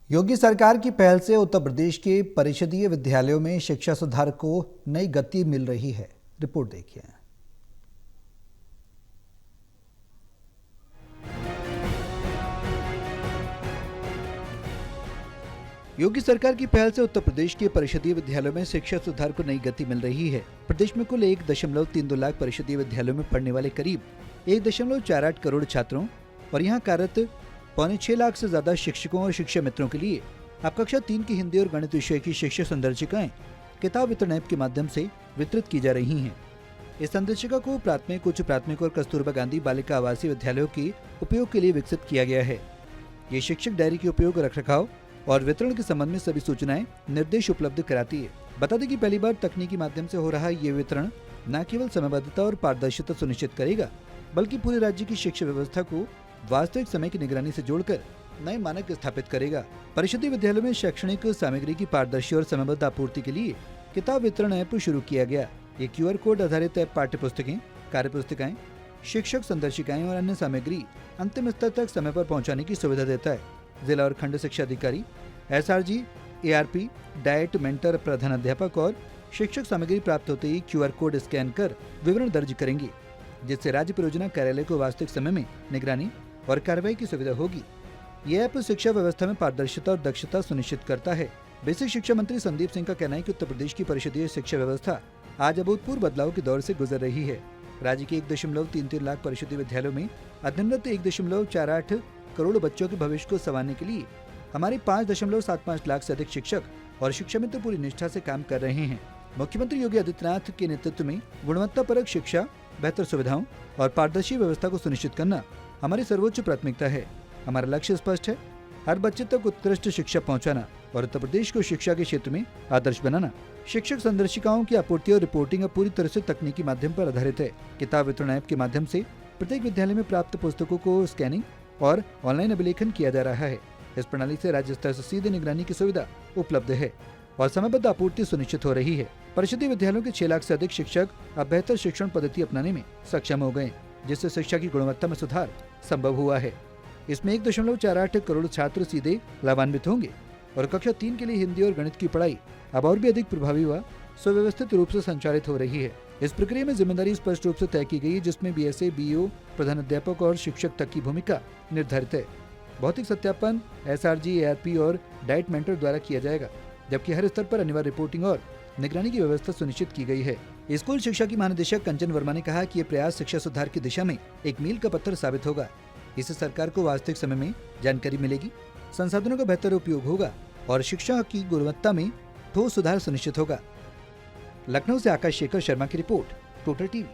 योगी सरकार की पहल से उत्तर प्रदेश के परिषदीय विद्यालयों में शिक्षा सुधार को नई गति मिल रही है। रिपोर्ट देखिए। योगी सरकार की पहल से उत्तर प्रदेश के परिषदीय विद्यालयों में शिक्षा सुधार को नई गति मिल रही है। प्रदेश में कुल 1.32 लाख परिषदीय विद्यालयों में पढ़ने वाले करीब 1.48 करोड़ छात्रों और यहां कार्यरत 6.25 लाख से ज्यादा शिक्षकों और शिक्षा मित्रों के लिए अब कक्षा 3 की हिंदी और गणित विषय की शिक्षा संदर्शिकाएं किताब वितरण ऐप के माध्यम से वितरित की जा रही हैं। इस संदर्शिका को प्राथमिक, उच्च प्राथमिक और कस्तूरबा गांधी बालिका आवासीय विद्यालयों के उपयोग के लिए विकसित किया गया है। ये शिक्षक डायरी के उपयोग, रखरखाव और वितरण के संबंध में सभी सूचनाएं, निर्देश उपलब्ध कराती है। बता दें कि पहली बार तकनीकी माध्यम से हो रहा ये वितरण न केवल समयबद्धता और पारदर्शिता सुनिश्चित करेगा, बल्कि पूरे राज्य की शिक्षा व्यवस्था को वास्तविक समय की निगरानी से जोड़कर नए मानक स्थापित करेगा। परिषदीय विद्यालयों में शैक्षणिक सामग्री की पारदर्शी और समयबद्ध आपूर्ति के लिए किताब वितरण ऐप शुरू किया गया। ये QR कोड आधारित ऐप पाठ्य पुस्तकें, कार्य पुस्तिकाएं, शिक्षक संदर्शिकाएं और अन्य सामग्री अंतिम स्तर तक समय पर पहुंचाने की सुविधा देता है। जिला और खंड शिक्षा अधिकारी, SRG, ARP, डाइट, मेंटर, प्रधानाध्यापक और शिक्षक सामग्री प्राप्त होते ही QR कोड स्कैन कर विवरण दर्ज करेंगे, जिससे राज्य परियोजना कार्यालय को वास्तविक समय में निगरानी और कार्रवाई की सुविधा होगी। ये ऐप शिक्षा व्यवस्था में पारदर्शिता और दक्षता सुनिश्चित करता है। बेसिक शिक्षा मंत्री संदीप सिंह का कहना है कि उत्तर प्रदेश की परिषदीय शिक्षा व्यवस्था आज अभूतपूर्व बदलाव के दौर से गुजर रही है। राज्य के 1.33 लाख परिषदीय विद्यालयों में अध्ययनरत 1.48 करोड़ बच्चों के भविष्य को संवारने के लिए हमारे 5.75 लाख से अधिक शिक्षक और शिक्षा मित्र पूरी निष्ठा से काम कर रहे हैं। मुख्यमंत्री योगी आदित्यनाथ के नेतृत्व में गुणवत्तापरक शिक्षा, बेहतर सुविधाओं और पारदर्शी व्यवस्था को सुनिश्चित करना हमारी सर्वोच्च प्राथमिकता है। हमारा लक्ष्य स्पष्ट है, हर बच्चे तक उत्कृष्ट शिक्षा पहुंचाना और उत्तर प्रदेश को शिक्षा के क्षेत्र में आदर्श बनाना। शिक्षक संदर्शिकाओं की आपूर्ति और रिपोर्टिंग अब पूरी तरह से तकनीकी माध्यम पर आधारित है। किताब वितरण ऐप के माध्यम से प्रत्येक विद्यालय में प्राप्त पुस्तकों को स्कैनिंग और ऑनलाइन अभिलेखन किया जा रहा है। इस प्रणाली से राज्य स्तर से सीधे निगरानी की सुविधा उपलब्ध है और समयबद्ध आपूर्ति सुनिश्चित हो रही है। परिषदीय विद्यालयों के 6 लाख से अधिक शिक्षक अब बेहतर शिक्षण पद्धति अपनाने में सक्षम हो गए, जिससे शिक्षा की गुणवत्ता में सुधार संभव हुआ है। इसमें 1.48 करोड़ छात्र सीधे लाभान्वित होंगे और कक्षा 3 के लिए हिंदी और गणित की पढ़ाई अब और भी अधिक प्रभावी व सुव्यवस्थित रूप से संचालित हो रही है। इस प्रक्रिया में जिम्मेदारी स्पष्ट रूप से तय की गई है, जिसमें BSA, BO, प्रधानाध्यापक और शिक्षक तक की भूमिका निर्धारित है। भौतिक सत्यापन SRG, ARP और डाइट मेंटर द्वारा किया जाएगा, जबकि हर स्तर पर अनिवार्य रिपोर्टिंग और निगरानी की व्यवस्था सुनिश्चित की गई है। स्कूल शिक्षा की महानिदेशक कंचन वर्मा ने कहा कि ये प्रयास शिक्षा सुधार की दिशा में एक मील का पत्थर साबित होगा। इससे सरकार को वास्तविक समय में जानकारी मिलेगी, संसाधनों का बेहतर उपयोग होगा और शिक्षा की गुणवत्ता में ठोस सुधार सुनिश्चित होगा। लखनऊ से आकाश शेखर शर्मा की रिपोर्ट, टोटल टीवी।